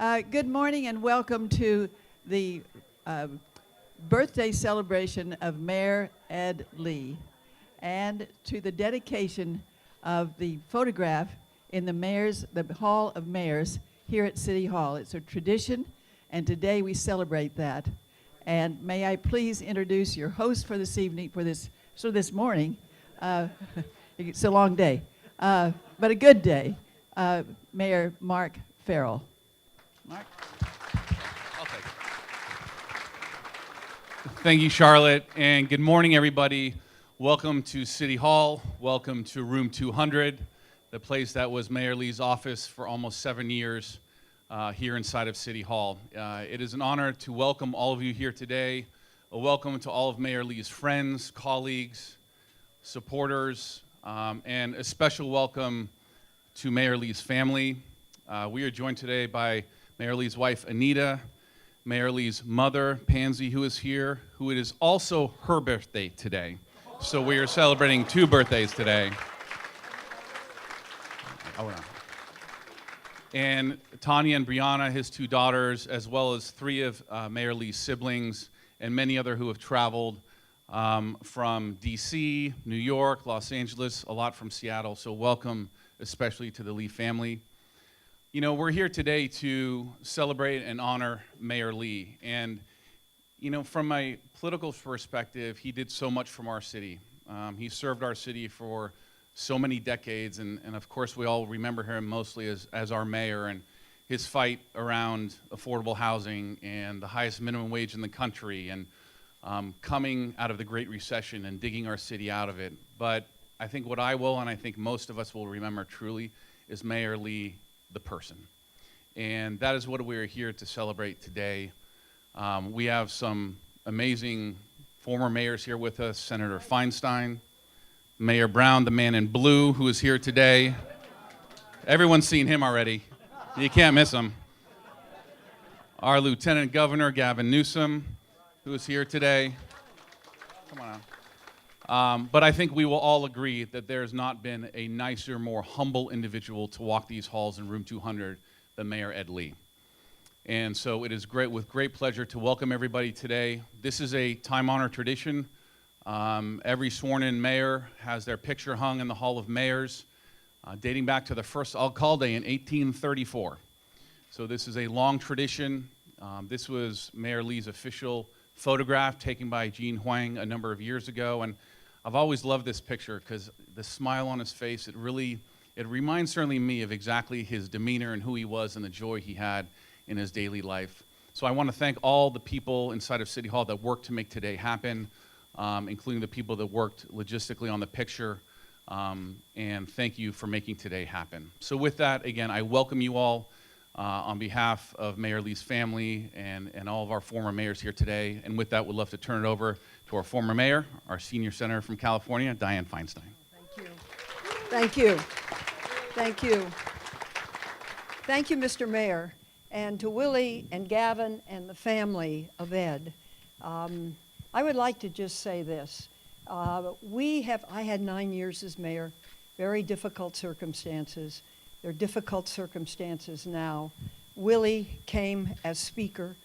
Good morning and welcome to the birthday celebration of Mayor Ed Lee and to the dedication of the photograph in the Hall of Mayors here at City Hall. It's a tradition, and today we celebrate that. And may I please introduce your host for this evening, this morning. It's a long day, but a good day, Mayor Mark Farrell. Mark? Okay. Thank you, Charlotte, and good morning, everybody. Welcome to City Hall. Welcome to Room 200, the place that was Mayor Lee's office for almost 7 years here inside of City Hall. It is an honor to welcome all of you here today. A welcome to all of Mayor Lee's friends, colleagues, supporters, and a special welcome to Mayor Lee's family. We are joined today by Mayor Lee's wife, Anita, Mayor Lee's mother, Pansy, who is here, who it is also her birthday today. So we are celebrating 2 birthdays today. And Tanya and Brianna, his 2 daughters, as well as 3 of Mayor Lee's siblings, and many other who have traveled from DC, New York, Los Angeles, a lot from Seattle. So welcome, especially to the Lee family. You know, we're here today to celebrate and honor Mayor Lee. And, you know, from my political perspective, he did so much from our city. He served our city for so many decades, and of course we all remember him mostly as our mayor and his fight around affordable housing and the highest minimum wage in the country and coming out of the Great Recession and digging our city out of it. But I think what I will, and I think most of us will remember truly, is Mayor Lee, the person. And that is what we are here to celebrate today. We have some amazing former mayors here with us, Senator Feinstein, Mayor Brown, the man in blue, who is here today. Everyone's seen him already. You can't miss him. Our Lieutenant Governor, Gavin Newsom, who is here today. Come on out. But I think we will all agree that there's not been a nicer, more humble individual to walk these halls in Room 200 than Mayor Ed Lee. And so it is with great pleasure to welcome everybody today. This is a time-honored tradition. Every sworn-in mayor has their picture hung in the Hall of Mayors, dating back to the first All-Call Day in 1834. So this is a long tradition. This was Mayor Lee's official photograph taken by Jean Huang a number of years ago, and I've always loved this picture because the smile on his face, it reminds certainly me of exactly his demeanor and who he was and the joy he had in his daily life. So I want to thank all the people inside of City Hall that worked to make today happen, including the people that worked logistically on the picture, and thank you for making today happen. So with that, again, I welcome you all on behalf of Mayor Lee's family and all of our former mayors here today. And with that, we'd love to turn it over to our former mayor, our senior senator from California, Dianne Feinstein. Thank you. Thank you. Thank you. Thank you, Mr. Mayor. And to Willie and Gavin and the family of Ed, I would like to just say this. I had 9 years as mayor, very difficult circumstances. They're difficult circumstances now. Willie came as speaker.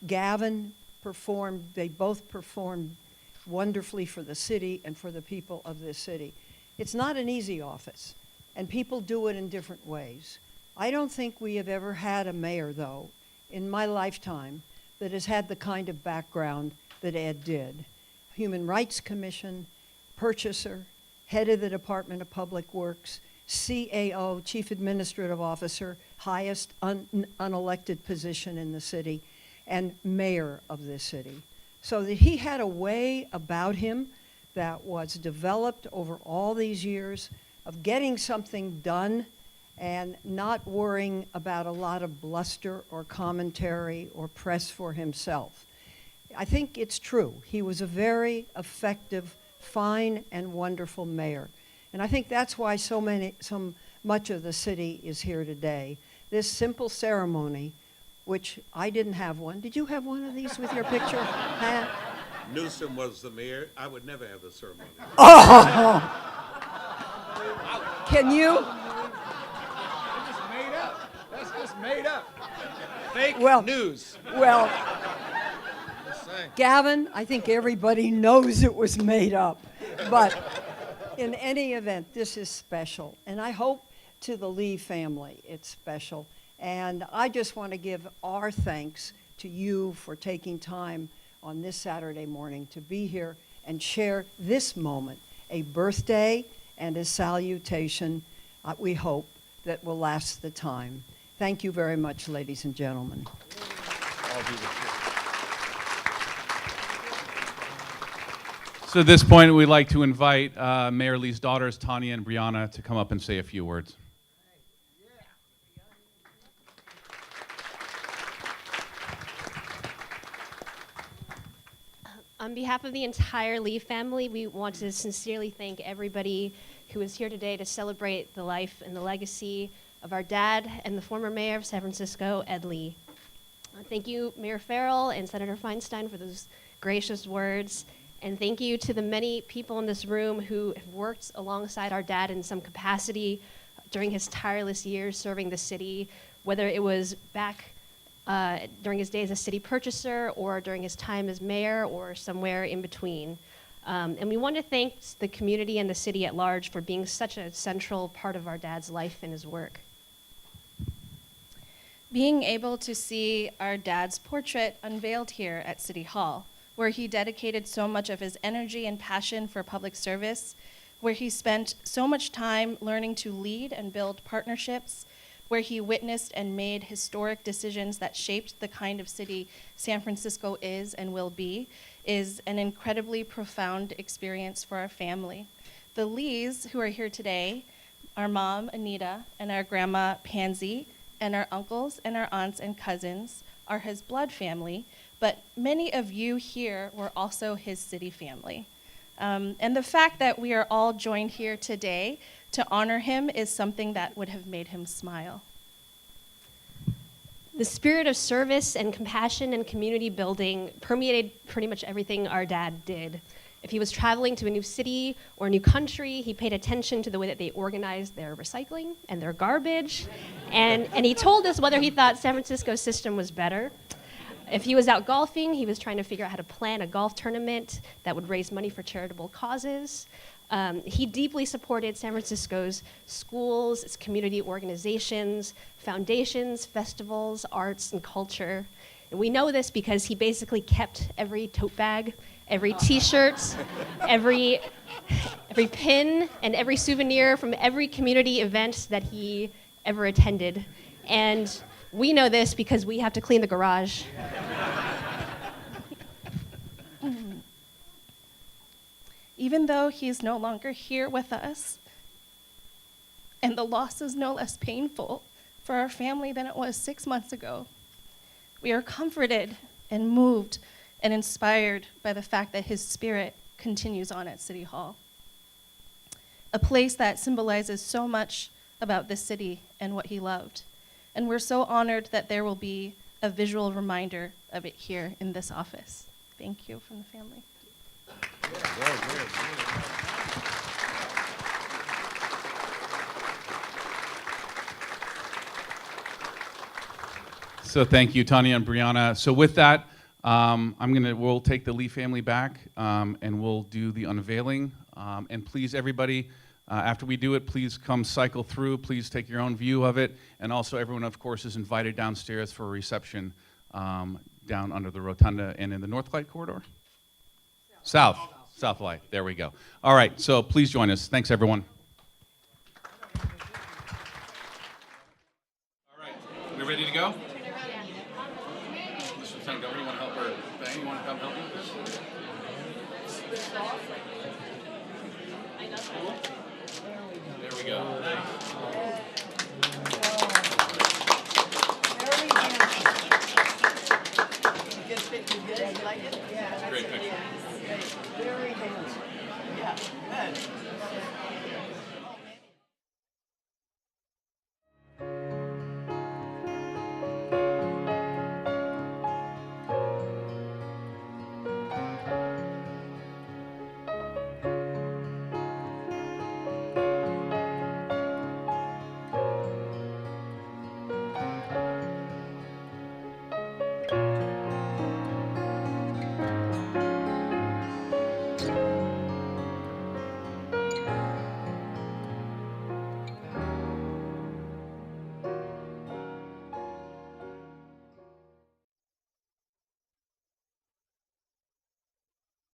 Gavin performed, they both performed wonderfully for the city and for the people of this city. It's not an easy office, and people do it in different ways. I don't think we have ever had a mayor, though, in my lifetime, that has had the kind of background that Ed did. Human Rights Commission, purchaser, head of the Department of Public Works, CAO, Chief Administrative Officer, highest unelected position in the city, and mayor of this city. So that he had a way about him that was developed over all these years of getting something done and not worrying about a lot of bluster or commentary or press for himself. I think it's true. He was a very effective, fine, and wonderful mayor. And I think that's why so much of the city is here today. This simple ceremony, which I didn't have one. Did you have one of these with your picture? Newsom was the mayor. I would never have a ceremony. Oh! Can you? That's just made up. Fake Well- news. Well, Just saying. Gavin, I think everybody knows it was made up. But in any event, this is special. And I hope to the Lee family it's special. And I just want to give our thanks to you for taking time on this Saturday morning to be here and share this moment, a birthday and a salutation, we hope, that will last the time. Thank you very much, ladies and gentlemen. So at this point, we'd like to invite Mayor Lee's daughters, Tanya and Brianna, to come up and say a few words. On behalf of the entire Lee family, we want to sincerely thank everybody who is here today to celebrate the life and the legacy of our dad and the former mayor of San Francisco, Ed Lee. Thank you, Mayor Farrell and Senator Feinstein, for those gracious words. And thank you to the many people in this room who have worked alongside our dad in some capacity during his tireless years serving the city, whether it was back during his days as city purchaser or during his time as mayor or somewhere in between. And we want to thank the community and the city at large for being such a central part of our dad's life and his work. Being able to see our dad's portrait unveiled here at City Hall, where he dedicated so much of his energy and passion for public service, where he spent so much time learning to lead and build partnerships, where he witnessed and made historic decisions that shaped the kind of city San Francisco is and will be, is an incredibly profound experience for our family. The Lees, who are here today, our mom, Anita, and our grandma, Pansy, and our uncles and our aunts and cousins are his blood family, but many of you here were also his city family. And the fact that we are all joined here today to honor him is something that would have made him smile. The spirit of service and compassion and community building permeated pretty much everything our dad did. If he was traveling to a new city or a new country, he paid attention to the way that they organized their recycling and their garbage. And he told us whether he thought San Francisco's system was better. If he was out golfing, he was trying to figure out how to plan a golf tournament that would raise money for charitable causes. He deeply supported San Francisco's schools, its community organizations, foundations, festivals, arts, and culture. And we know this because he basically kept every tote bag, every t-shirt, every pin, and every souvenir from every community event that he ever attended. And we know this because we have to clean the garage. Even though he's no longer here with us, and the loss is no less painful for our family than it was 6 months ago, we are comforted and moved and inspired by the fact that his spirit continues on at City Hall, a place that symbolizes so much about this city and what he loved. And we're so honored that there will be a visual reminder of it here in this office. Thank you from the family. So thank you, Tanya and Brianna. So with that, we'll take the Lee family back and we'll do the unveiling. And please, everybody, after we do it, please come cycle through. Please take your own view of it. And also everyone, of course, is invited downstairs for a reception down under the rotunda and in the North Light corridor? South Light. There we go. All right, so please join us. Thanks, everyone. All right, we ready to go? Mr. Lieutenant Governor, you want to help her bang? You want to come help me? There we go.